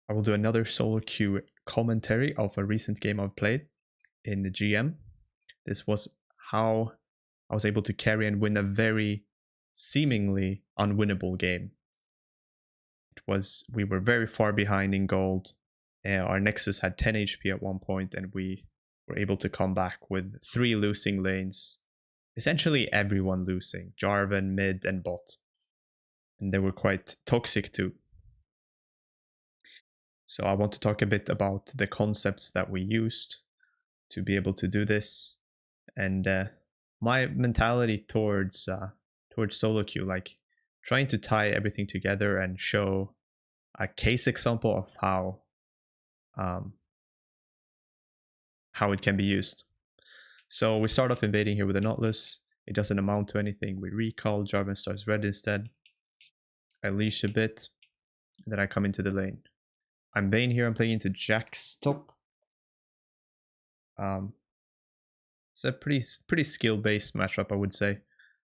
I will do another solo queue commentary of a recent game I've played in the GM. This was how I was able to carry and win a very seemingly unwinnable game. We were very far behind in gold. Our Nexus had 10 HP at one point, and we were able to come back with 3 losing lanes. Essentially everyone losing, Jarvan, mid, and bot. And they were quite toxic too. So I want to talk a bit about the concepts that we used to be able to do this, and my mentality towards solo queue, like trying to tie everything together and show a case example of how it can be used. So we start off invading here with a Nautilus. It doesn't amount to anything. We recall, Jarvan starts red instead. I leash a bit, and then I come into the lane. I'm Vayne here, I'm playing into Jack's top. It's a pretty skill-based matchup, I would say.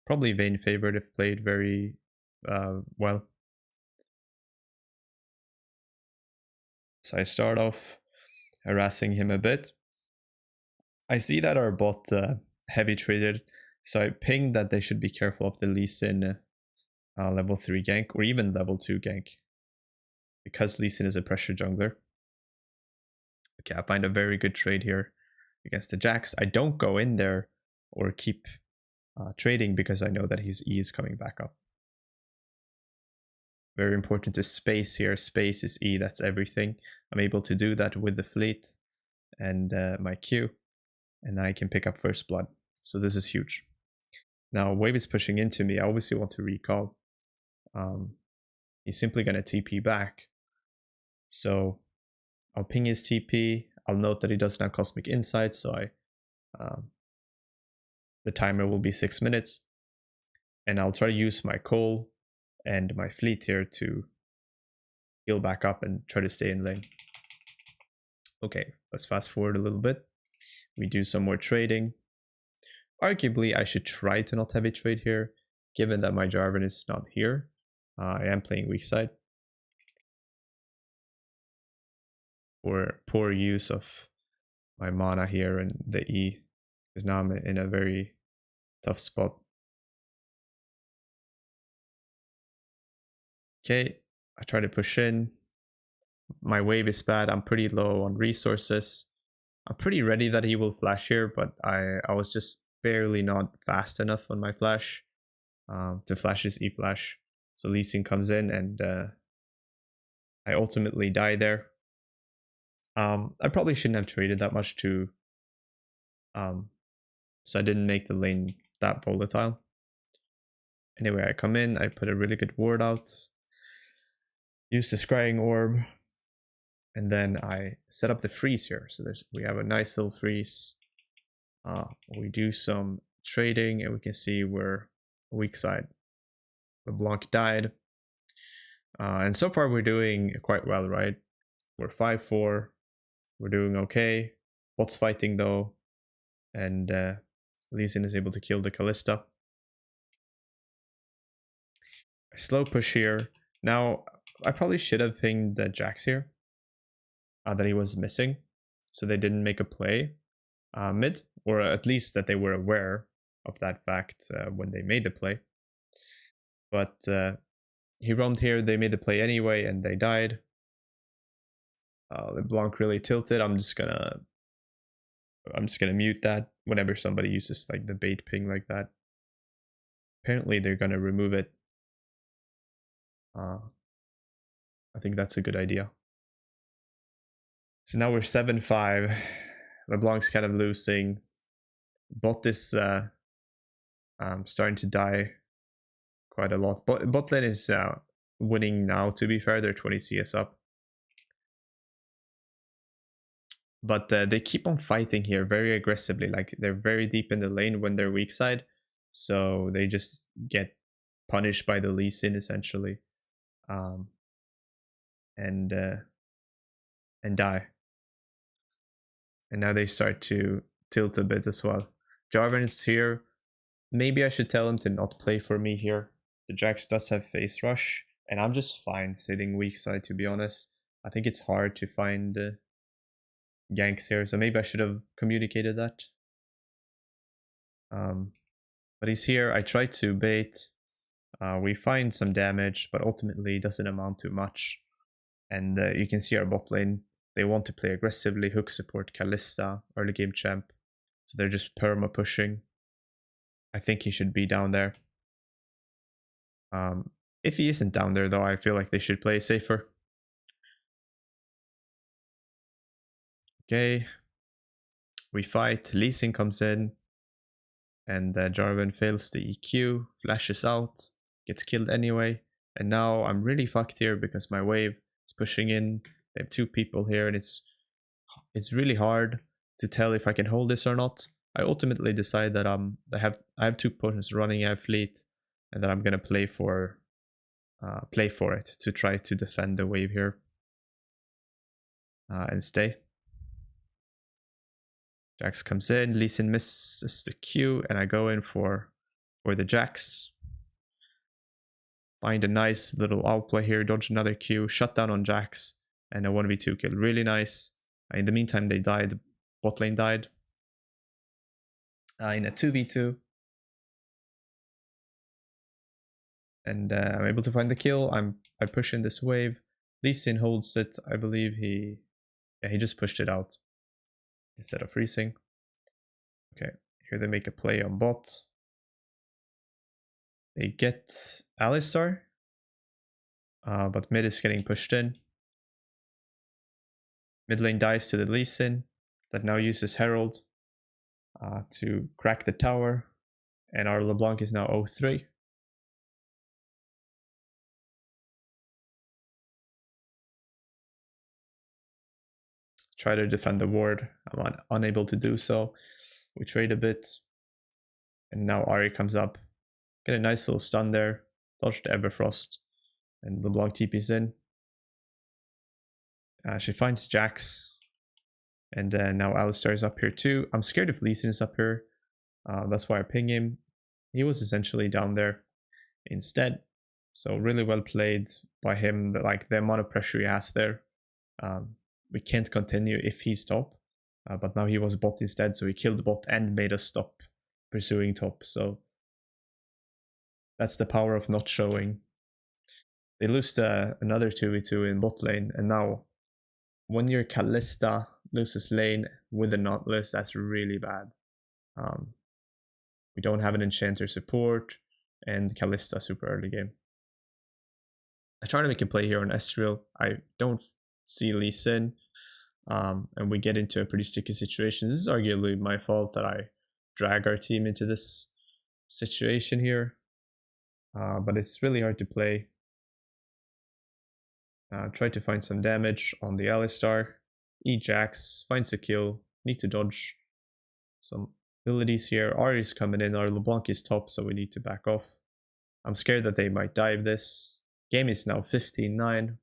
Probably Vayne favored if played very well. So I start off harassing him a bit. I see that our bot heavy traded, so I pinged that they should be careful of the Lee Sin level 3 gank, or even level 2 gank, because Lee Sin is a pressure jungler. Okay, I find a very good trade here against the Jax. I don't go in there or keep trading because I know that his E is coming back up. Very important to space here. Space is E, that's everything. I'm able to do that with the fleet and my Q, and then I can pick up first blood. So this is huge. Now Wave is pushing into me. I obviously want to recall. He's simply going to TP back. So I'll ping his TP. I'll note that he doesn't have Cosmic Insight, so the timer will be 6 minutes. And I'll try to use my coal and my fleet here to heal back up and try to stay in lane. Okay, let's fast forward a little bit. We do some more trading. Arguably, I should try to not heavy trade here, given that my Jarvan is not here. I am playing weak side. Or poor use of my mana here and the E, because now I'm in a very tough spot. Okay, I try to push in. My wave is bad. I'm pretty low on resources. I'm pretty ready that he will flash here, but I was just barely not fast enough on my flash to flash his E-flash. So Lee Sin comes in, and I ultimately die there. I probably shouldn't have traded that much to so I didn't make the lane that volatile. Anyway, I come in, I put a really good ward out, use the scrying orb, and then I set up the freeze here. So we have a nice little freeze. We do some trading, and we can see we're weak side. LeBlanc died. And so far we're doing quite well, right? We're 5-4. We're doing okay. Bot's fighting though, and Lee Sin is able to kill the Kalista. I slow push here. Now, I probably should have pinged the Jax here that he was missing, so they didn't make a play mid, or at least that they were aware of that fact when they made the play. But he roamed here, they made the play anyway, and they died. LeBlanc really tilted. I'm just gonna mute that whenever somebody uses like the bait ping like that. Apparently they're gonna remove it. I think that's a good idea. So now we're 7-5. LeBlanc's kind of losing. Bot is starting to die quite a lot. Bot lane is winning now, to be fair. They're 20 CS up. But they keep on fighting here very aggressively. Like, they're very deep in the lane when they're weak side. So they just get punished by the Lee Sin, essentially. And die. And now they start to tilt a bit as well. Jarvan is here. Maybe I should tell him to not play for me here. The Jax does have face rush, and I'm just fine sitting weak side, to be honest. I think it's hard to find ganks here, so maybe I should have communicated that. But he's here. I tried to bait. We find some damage, but ultimately doesn't amount to much. And you can see our bot lane. They want to play aggressively, hook support Kalista, early game champ. So they're just perma pushing. I think he should be down there. If he isn't down there, though, I feel like they should play safer. Okay. We fight. Lee Sin comes in. And Jarvan fails the EQ, flashes out, gets killed anyway. And now I'm really fucked here because my wave is pushing in. They have 2 people here, and it's really hard to tell if I can hold this or not. I ultimately decide that I have 2 potions running, I have fleet, and that I'm gonna play for it to try to defend the wave here and stay. Jax comes in, Lee Sin misses the Q, and I go in for the Jax. Find a nice little outplay here, dodge another Q, shut down on Jax, and a 1v2 kill. Really nice. In the meantime, they died. Bot lane died. In a 2v2. And I'm able to find the kill. I push in this wave. Lee Sin holds it. I believe he just pushed it out instead of freezing. Okay, here they make a play on bot. They get Alistar, but mid is getting pushed in. Mid lane dies to the Lee Sin that now uses Herald to crack the tower, and our LeBlanc is now 0-3. Try to defend the ward. I'm unable to do so. We trade a bit, and now Ahri comes up. Get a nice little stun there. Dodge the Everfrost, and LeBlanc TP's in. She finds Jax, and now Alistar is up here too. I'm scared if Lee Sin is up here. That's why I ping him. He was essentially down there instead. So really well played by him. Like the amount of pressure he has there. We can't continue if he's top. But now he was bot instead, so he killed bot and made us stop pursuing top. So that's the power of not showing. They lose another 2v2 in bot lane, and now when your Kalista loses lane with a Nautilus, that's really bad. We don't have an enchanter support, and Kalista super early game. I try to make a play here on Ezreal. I don't see Lee Sin, and we get into a pretty sticky situation. This is arguably my fault that I drag our team into this situation here, but it's really hard to play. Try to find some damage on the Alistar. Jax finds a kill. Need to dodge some abilities here. Ahri's coming in. Our LeBlanc is top, so we need to back off. I'm scared that they might dive this. Game is now 15-9.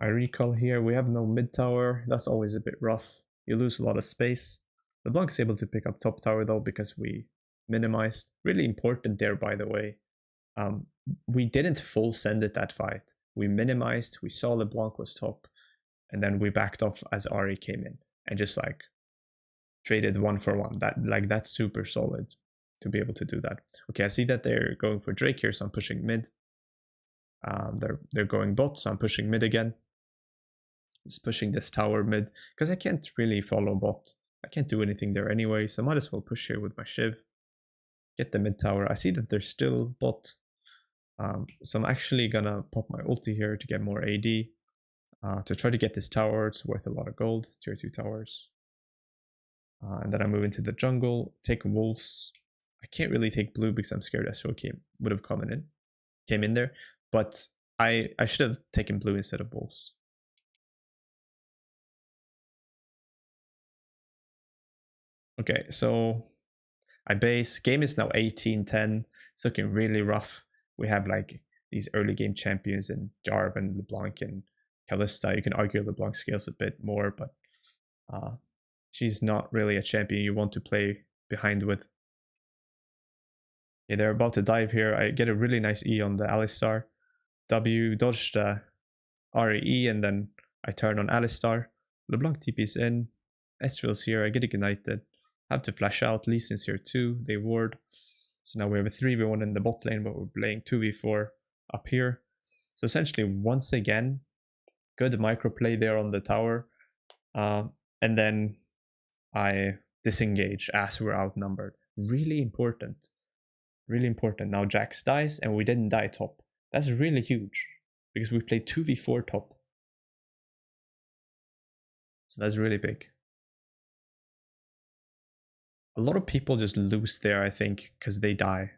I recall here. We have no mid tower. That's always a bit rough. You lose a lot of space. LeBlanc's able to pick up top tower though because we minimized. Really important there, by the way. We didn't full send it that fight. We minimized. We saw LeBlanc was top, and then we backed off as Ahri came in and just like traded 1-for-1. That's super solid to be able to do that. Okay, I see that they're going for Drake here, so I'm pushing mid. They're going bot, so I'm pushing mid again. Just pushing this tower mid because I can't really follow bot. I can't do anything there anyway, so I might as well push here with my Shiv. Get the mid tower. I see that they're still bot. So I'm actually gonna pop my ulti here to get more AD. To try to get this tower. It's worth a lot of gold, tier 2 towers. And then I move into the jungle, take wolves. I can't really take blue because I'm scared Ezreal would have came in there. But I should have taken blue instead of wolves. Okay, so I base. Game is now 18-10. It's looking really rough. We have like these early game champions in Jarvan, LeBlanc, and Kalista. You can argue LeBlanc scales a bit more, but she's not really a champion you want to play behind with. Okay, they're about to dive here. I get a really nice E on the Alistar. W, dodge the RE, and then I turn on Alistar. LeBlanc TP's in. Ezreal's here. I get ignited. Have to flash out. Lee Sin's here too. They ward. So now we have a 3v1 in the bot lane, but we're playing 2v4 up here. So essentially, once again, good micro play there on the tower. And then I disengage as we're outnumbered. Really important. Really important. Now Jax dies and we didn't die top. That's really huge because we played 2v4 top. So that's really big. A lot of people just lose there, I think, because they die.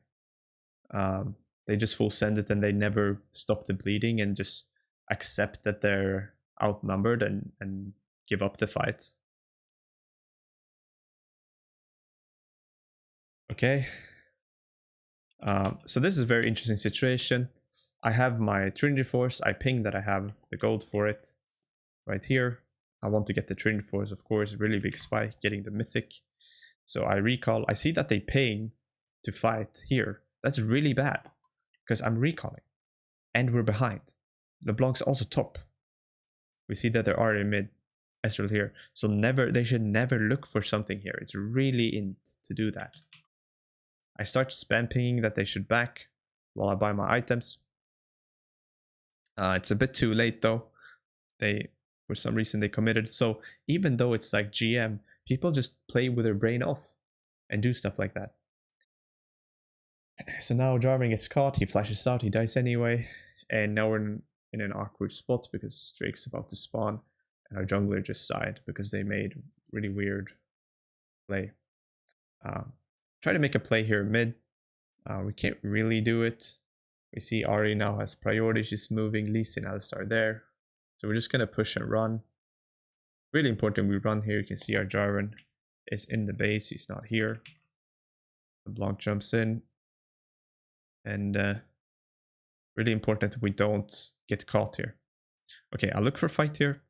They just full send it and they never stop the bleeding and just accept that they're outnumbered and give up the fight. Okay. So this is a very interesting situation. I have my Trinity Force. I ping that I have the gold for it right here. I want to get the Trinity Force, of course, really big spike, getting the mythic. So I recall. I see that they ping to fight here. That's really bad because I'm recalling and we're behind. LeBlanc's also top. We see that there are in mid. Ezreal here. So they should never look for something here. It's really int to do that. I start spam pinging that they should back while I buy my items. It's a bit too late though. For some reason they committed. So even though it's like GM, people just play with their brain off and do stuff like that. So now Jarvan gets caught, he flashes out, he dies anyway. And now we're in an awkward spot because Drake's about to spawn and our jungler just died because they made really weird play. Try to make a play here mid. We can't really do it. We see Ahri now has priority. She's moving. Lee Sin, Alistar there. So we're just going to push and run. Really important we run here. You can see our Jarvan is in the base. He's not here. LeBlanc jumps in. And really important we don't get caught here. Okay, I'll look for fight here.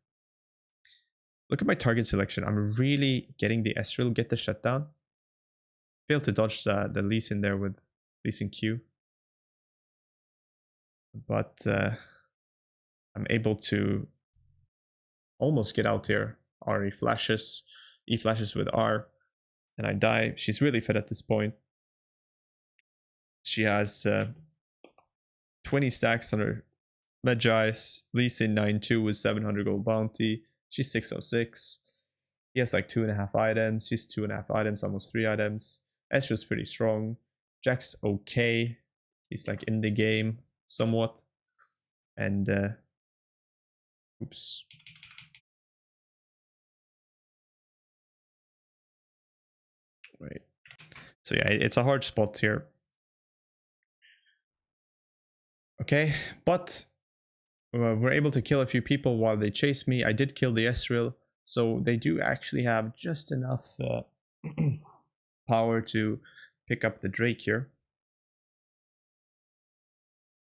Look at my target selection. I'm really getting the Ezreal, get the shutdown. Failed to dodge the Lee Sin there with Lee Sin Q. But I'm able to almost get out here. Ahri flashes, E flashes with R, and I die. She's really fed at this point. She has 20 stacks on her Medjais. Lee Sin 9-2 with 700 gold bounty. She's 606. He has like 2.5 items. She's 2.5 items, almost 3 items. Ezreal's pretty strong. Jack's okay. He's like in the game somewhat. And oops. Right. So yeah, it's a hard spot here. Okay, but we're able to kill a few people while they chase me. I did kill the Ezreal, so they do actually have just enough power to pick up the Drake here.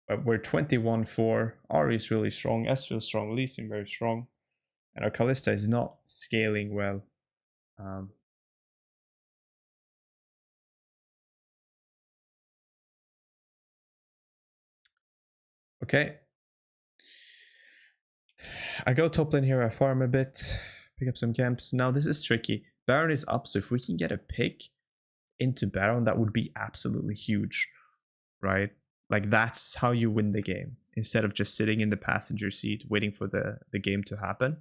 But we're 21-4. Ahri is really strong. Ezreal is strong. Lee Sin very strong. And our Kalista is not scaling well. Okay. I go top lane here. I farm a bit. Pick up some camps. Now this is tricky. Baron is up, so if we can get a pick into Baron, that would be absolutely huge. Right? Like that's how you win the game. Instead of just sitting in the passenger seat waiting for the game to happen.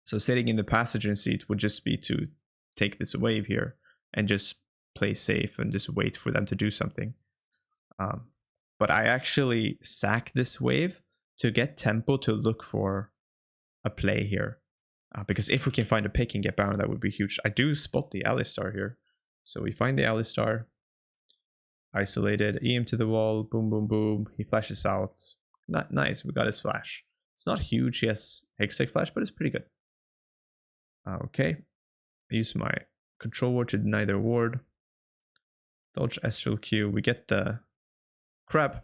So sitting in the passenger seat would just be to take this wave here and just play safe and just wait for them to do something. But I actually sack this wave to get tempo to look for a play here. Because if we can find a pick and get Baron, that would be huge. I do spot the Alistar here. So we find the Alistar. Isolated, EM to the wall, boom, boom, boom. He flashes out. Not nice, we got his flash. It's not huge, he has Hextech flash, but it's pretty good. Okay, I use my control ward to deny their ward. Dodge Ezreal Q, we get the crab.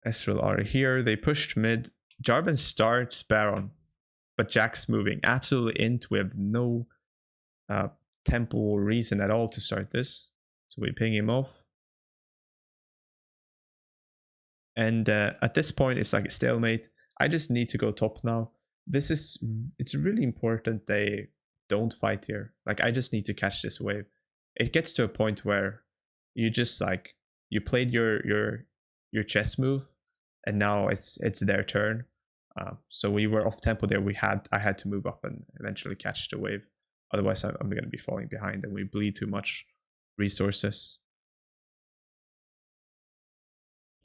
Ezreal are here, they pushed mid. Jarvan starts Baron, but Jack's moving. Absolutely int, we have no tempo or reason at all to start this. So we ping him off. And at this point, it's like a stalemate. I just need to go top now. It's really important they don't fight here. Like, I just need to catch this wave. It gets to a point where you just like, you played your chess move, and now it's their turn. So we were off tempo there. I had to move up and eventually catch the wave. Otherwise, I'm going to be falling behind, and we bleed too much resources.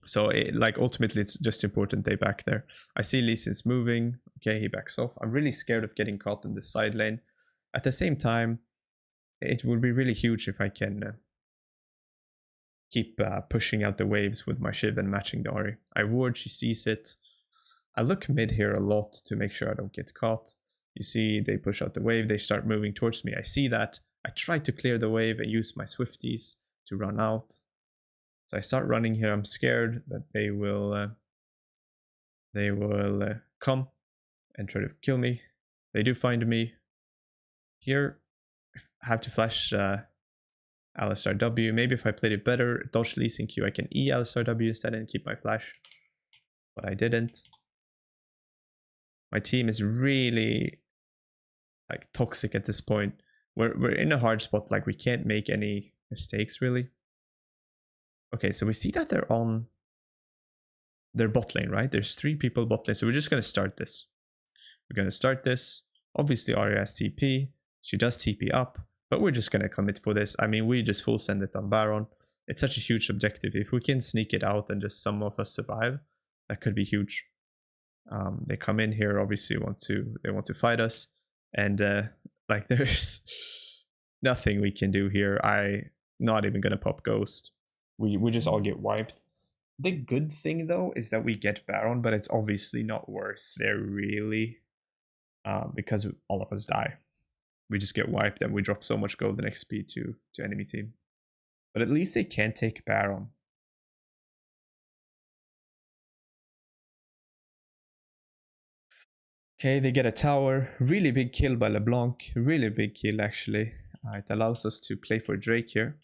So ultimately, it's just important they back there. I see Lee Sin's moving. Okay, he backs off. I'm really scared of getting caught in the side lane. At the same time, it would be really huge if I can keep pushing out the waves with my Shiv and matching the Ahri. I ward, she sees it. I look mid here a lot to make sure I don't get caught. You see, they push out the wave, they start moving towards me. I see that. I try to clear the wave and use my Swifties to run out. So I start running here. I'm scared that they will come and try to kill me. They do find me. Here, I have to flash Alistar W. Maybe if I played it better, dodge Lee Sin Q, I can E Alistar W instead and keep my flash. But I didn't. My team is really like toxic at this point. We're in a hard spot. Like, we can't make any mistakes really. Okay, so we see that they're on their bot lane, right? There's 3 people bot lane, so we're just gonna start this. We're gonna start this. Obviously, Ahri has TP. She does TP up, but we're just gonna commit for this. I mean, we just full send it on Baron. It's such a huge objective. If we can sneak it out and just some of us survive, that could be huge. They come in here, obviously they want to fight us, and like there's nothing we can do here. I not even gonna pop Ghost. We just all get wiped. The good thing though is that we get Baron, but it's obviously not worth there really, because all of us die. We just get wiped and we drop so much gold and XP to enemy team. But at least they can take Baron. Okay, they get a tower. Really big kill by LeBlanc. Really big kill actually. It allows us to play for Drake here.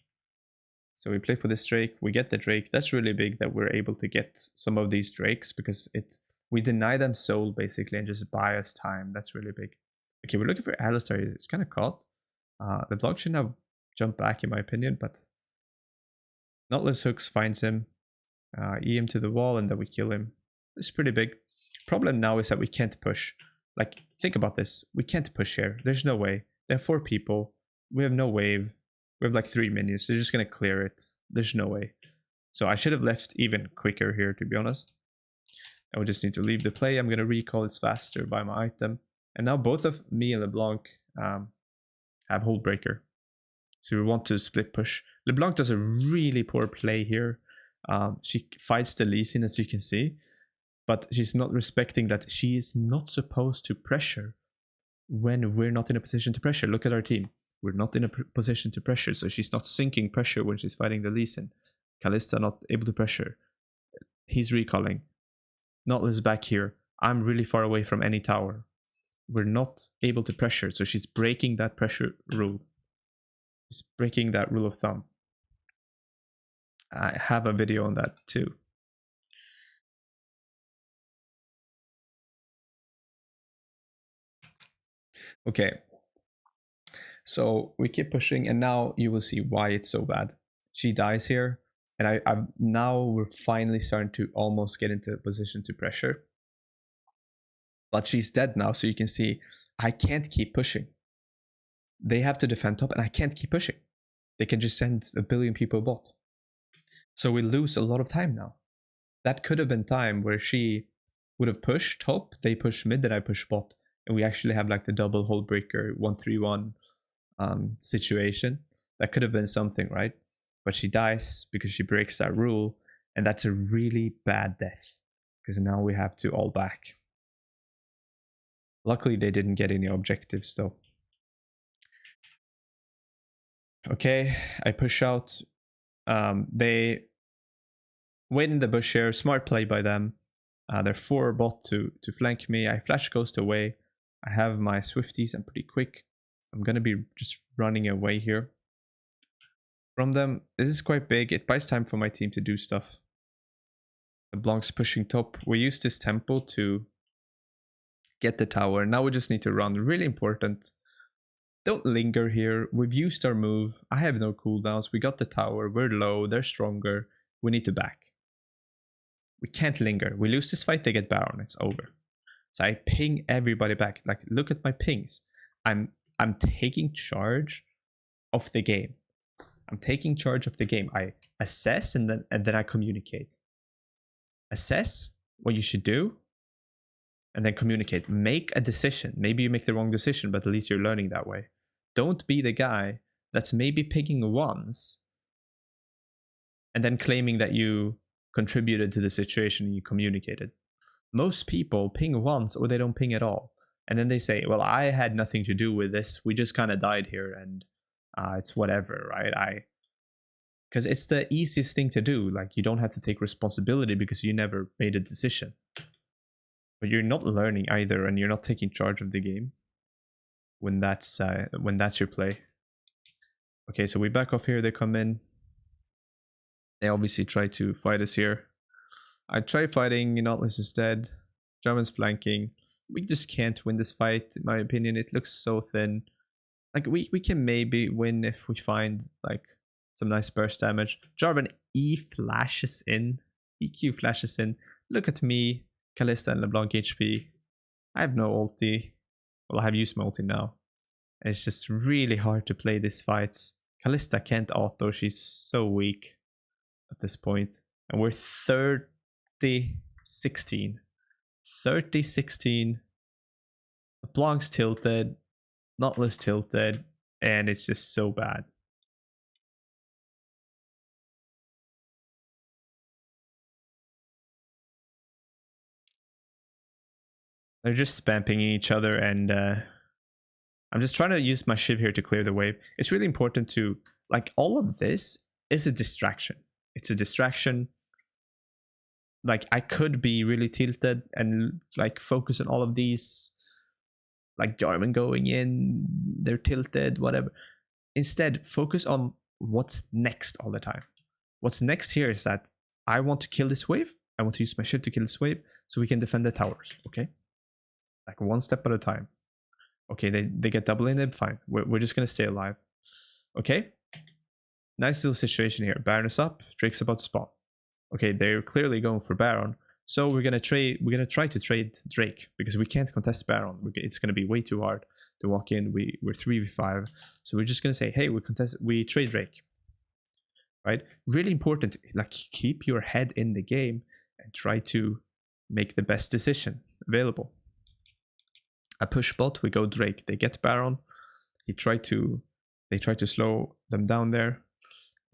So we play for this Drake, we get the Drake. That's really big that we're able to get some of these Drakes, because we deny them soul basically and just buy us time. That's really big. Okay, we're looking for Alistar. It's kind of caught. The block should now jump back in my opinion, but Nautilus Hooks finds him, E him to the wall, and then we kill him. It's pretty big. Problem now is that we can't push. Like, think about this. We can't push here. There's no way. There are 4 people. We have no wave. We have like 3 minions. They're just going to clear it. There's no way. So I should have left even quicker here, to be honest. And we just need to leave the play. I'm going to recall it faster by my item. And now both of me and LeBlanc have Hold Breaker. So we want to split push. LeBlanc does a really poor play here. She fights the Lee Sin, as you can see. But she's not respecting that she is not supposed to pressure when we're not in a position to pressure. Look at our team. We're not in a position to pressure, so she's not sinking pressure when she's fighting the Lee Sin. Kalista not able to pressure. He's recalling. Nautilus back here. I'm really far away from any tower. We're not able to pressure, so she's breaking that pressure rule. She's breaking that rule of thumb. I have a video on that too. Okay. So we keep pushing, and now you will see why it's so bad. She dies here, and now we're finally starting to almost get into a position to pressure. But she's dead now, so you can see I can't keep pushing. They have to defend top, and I can't keep pushing. They can just send a billion people bot. So we lose a lot of time now. That could have been time where she would have pushed top, they push mid, then I push bot, and we actually have like the double Hold Breaker 1-3-1 situation. That could have been something, right? But she dies because she breaks that rule, and that's a really bad death, because now we have to all back. Luckily they didn't get any objectives though. Okay, I push out. They wait in the bush here. Smart play by them. They're 4 bot to flank me. I flash Ghost away. I have my Swifties. I'm pretty quick. I'm gonna be just running away here from them. This is quite big. It buys time for my team to do stuff. LeBlanc's pushing top. We use this tempo to get the tower. Now we just need to run. Really important. Don't linger here. We've used our move. I have no cooldowns. We got the tower. We're low. They're stronger. We need to back. We can't linger. We lose this fight, they get Baron. It's over. So I ping everybody back. Like, look at my pings. I'm taking charge of the game. I'm taking charge of the game. I assess and then I communicate. Assess what you should do, and then communicate. Make a decision. Maybe you make the wrong decision, but at least you're learning that way. Don't be the guy that's maybe picking once and then claiming that you contributed to the situation and you communicated. Most people ping once or they don't ping at all. And then they say, well, I had nothing to do with this. We just kind of died here and it's whatever, right? Because it's the easiest thing to do. Like, you don't have to take responsibility because you never made a decision. But you're not learning either, and you're not taking charge of the game when that's your play. Okay, so we back off here. They come in. They obviously try to fight us here. I try fighting. Nautilus is dead. Jarvan's flanking. We just can't win this fight, in my opinion. It looks so thin. Like, we can maybe win if we find like some nice burst damage. Jarvan E flashes in. EQ flashes in. Look at me, Kalista and LeBlanc HP. I have no ulti. Well, I have used my ulti now. And it's just really hard to play these fights. Kalista can't auto. She's so weak at this point. And we're 30-16. 30-16. LeBlanc's tilted. Nautilus tilted. And it's just so bad. They're just spamming each other, and I'm just trying to use my Shiv here to clear the wave. It's really important to, like, all of this is a distraction. It's a distraction. Like, I could be really tilted and like focus on all of these, like Jarvan going in, they're tilted, whatever. Instead, focus on what's next all the time. What's next here is that I want to kill this wave. I want to use my Shiv to kill this wave so we can defend the towers, okay? Like, one step at a time. Okay, they get double inhib, fine. We're just gonna stay alive. Okay? Nice little situation here. Baron is up, Drake's about to spawn. Okay, they're clearly going for Baron. So we're gonna try to trade Drake because we can't contest Baron. It's gonna be way too hard to walk in. We're 3v5. So we're just gonna say, hey, we trade Drake. Right? Really important, like, keep your head in the game and try to make the best decision available. A push bot, we go Drake. They get Baron. They try to slow them down there.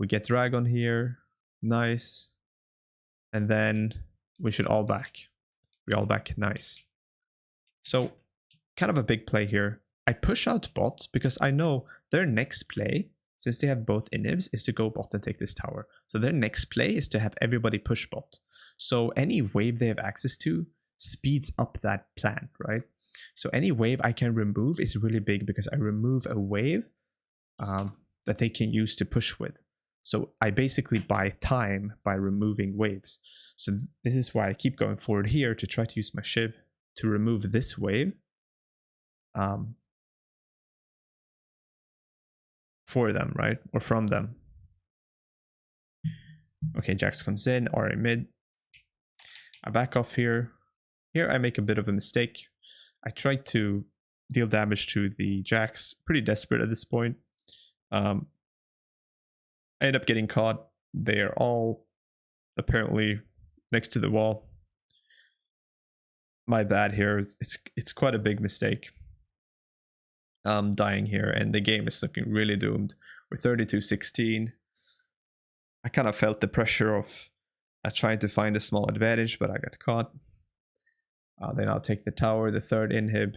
We get Dragon here. Nice. And then we should all back. We all back. Nice. So, kind of a big play here. I push out bot because I know their next play, since they have both inhibs, is to go bot and take this tower. So their next play is to have everybody push bot. So any wave they have access to speeds up that plan, right? So any wave I can remove is really big because I remove a wave that they can use to push with. So I basically buy time by removing waves. So this is why I keep going forward here to try to use my Shiv to remove this wave for them, right? Or from them. Okay, Jax comes in, RA mid. I back off here. Here I make a bit of a mistake. I tried to deal damage to the Jax. Pretty desperate at this point. I end up getting caught. They are all apparently next to the wall. My bad here. It's quite a big mistake. Dying here, and the game is looking really doomed. We're 32-16. I kind of felt the pressure of trying to find a small advantage, but I got caught. They now take the tower, the third inhib,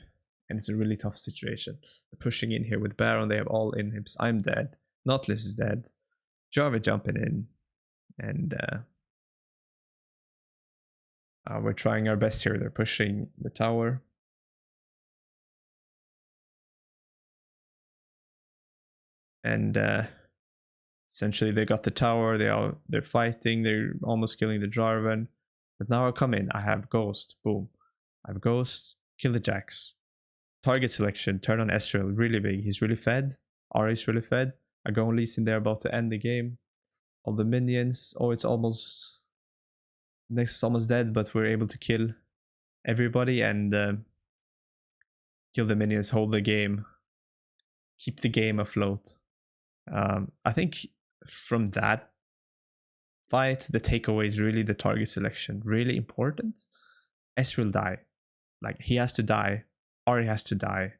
and it's a really tough situation. They're pushing in here with Baron. They have all inhibs. I'm dead. Nautilus is dead. Jarvan jumping in, and we're trying our best here. They're pushing the tower. And essentially they got the tower. They're fighting. They're almost killing the Jarvan. But now I come in, I have Ghost, boom. I have Ghost, kill the Jax. Target selection, turn on Ezreal, really big. He's really fed. Ahri's really fed. I go on Lee Sin there, about to end the game. All the minions, oh, it's almost... Next is almost dead, but we're able to kill everybody and kill the minions, hold the game, keep the game afloat. I think from that fight, the takeaway is really the target selection, really important. Ezreal die, like he has to die, Ahri has to die.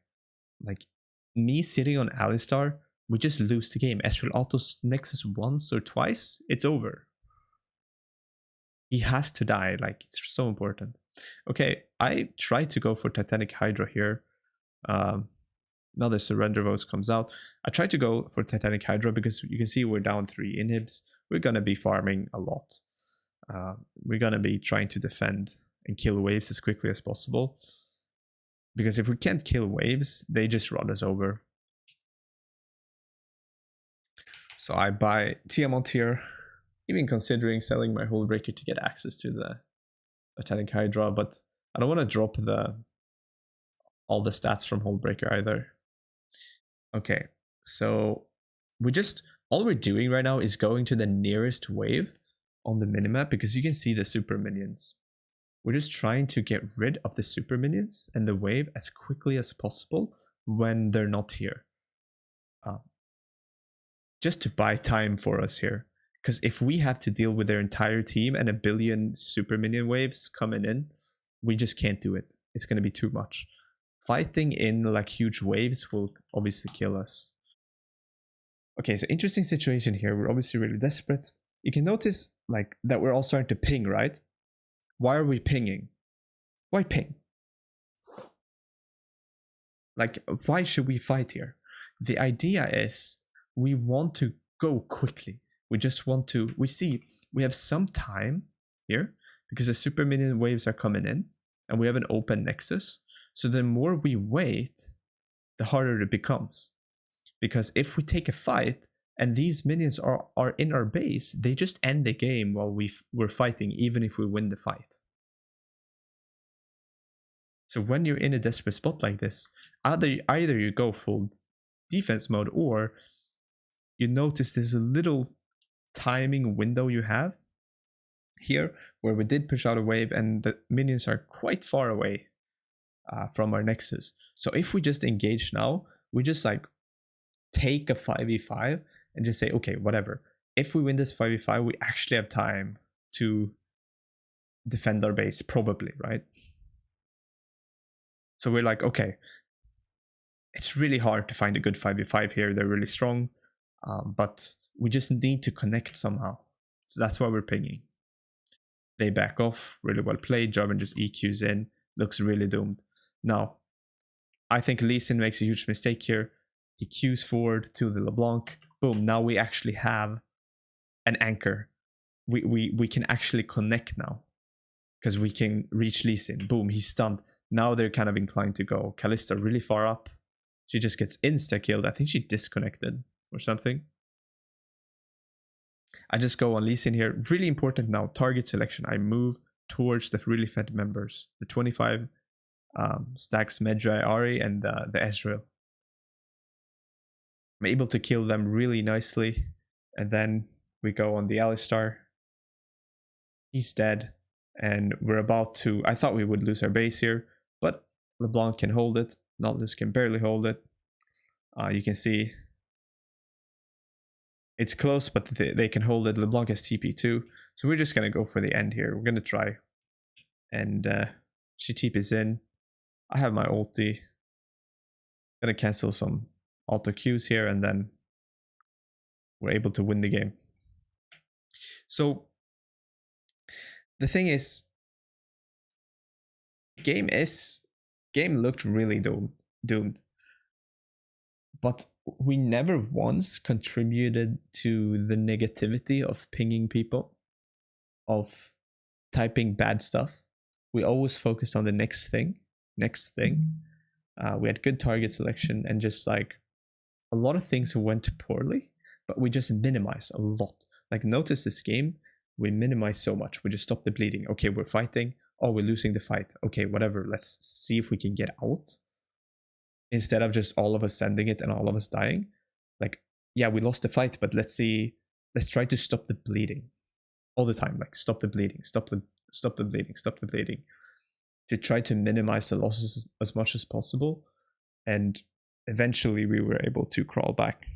Like me sitting on Alistar, we just lose the game. Ezreal autos Nexus once or twice, it's over. He has to die, like it's so important. Okay, I try to go for Titanic Hydra here. Another surrender voice comes out. I try to go for Titanic Hydra because you can see we're down 3 inhibs. We're gonna be farming a lot. We're gonna be trying to defend and kill waves as quickly as possible. Because if we can't kill waves, they just run us over. So I buy Tiamat here, even considering selling my Hullbreaker to get access to the Titanic Hydra, but I don't want to drop all the stats from Hullbreaker either. Okay, so all we're doing right now is going to the nearest wave on the minimap because you can see the super minions. We're just trying to get rid of the super minions and the wave as quickly as possible when they're not here. Just to buy time for us here. Because if we have to deal with their entire team and a billion super minion waves coming in, we just can't do it. It's going to be too much. Fighting in like huge waves will obviously kill us. Okay, so interesting situation here. We're obviously really desperate. You can notice like that we're all starting to ping, right? Why are we pinging? Why ping? Like, why should we fight here? The idea is we want to go quickly. We just want to, we have some time here because the super minion waves are coming in and we have an open nexus. So the more we wait, the harder it becomes. Because if we take a fight and these minions are in our base, they just end the game while we're fighting, even if we win the fight. So when you're in a desperate spot like this, either you go full defense mode or you notice there's a little timing window you have here where we did push out a wave and the minions are quite far away from our nexus. So if we just engage now, we just like take a 5v5 and just say, okay, whatever. If we win this 5v5, we actually have time to defend our base, probably, right? So we're like, okay, it's really hard to find a good 5v5 here. They're really strong, but we just need to connect somehow. So that's why we're pinging. They back off, really well played. Jarvan just EQs in, looks really doomed. Now, I think Lee Sin makes a huge mistake here. He Qs forward to the LeBlanc. Boom, now we actually have an anchor. We can actually connect now because we can reach Lee Sin. Boom, he's stunned. Now they're kind of inclined to go. Kalista really far up. She just gets insta-killed. I think she disconnected or something. I just go on Lee Sin here. Really important now, target selection. I move towards the really fed members. The 25 stacks Medjay, Ahri, and the Ezreal. I'm able to kill them really nicely. And then we go on the Alistar. He's dead. And we're about to... I thought we would lose our base here. But LeBlanc can hold it. Nautilus can barely hold it. You can see... It's close, but they can hold it. LeBlanc has TP too. So we're just going to go for the end here. We're going to try. And she TP's in. I have my ulti. Going to cancel some auto Qs here. And then we're able to win the game. So the thing is, game looked really doomed. But we never once contributed to the negativity of pinging people, of typing bad stuff. We always focused on the next thing. We had good target selection and just like a lot of things went poorly, but we just minimized a lot. Like notice this game, we minimize so much. We just stop the bleeding. Okay, we're fighting. Oh, we're losing the fight. Okay, whatever. Let's see if we can get out. Instead of just all of us sending it and all of us dying. Like, yeah, we lost the fight, but let's try to stop the bleeding all the time. Like, stop the bleeding, stop the bleeding, stop the bleeding. To try to minimize the losses as much as possible. And eventually we were able to crawl back.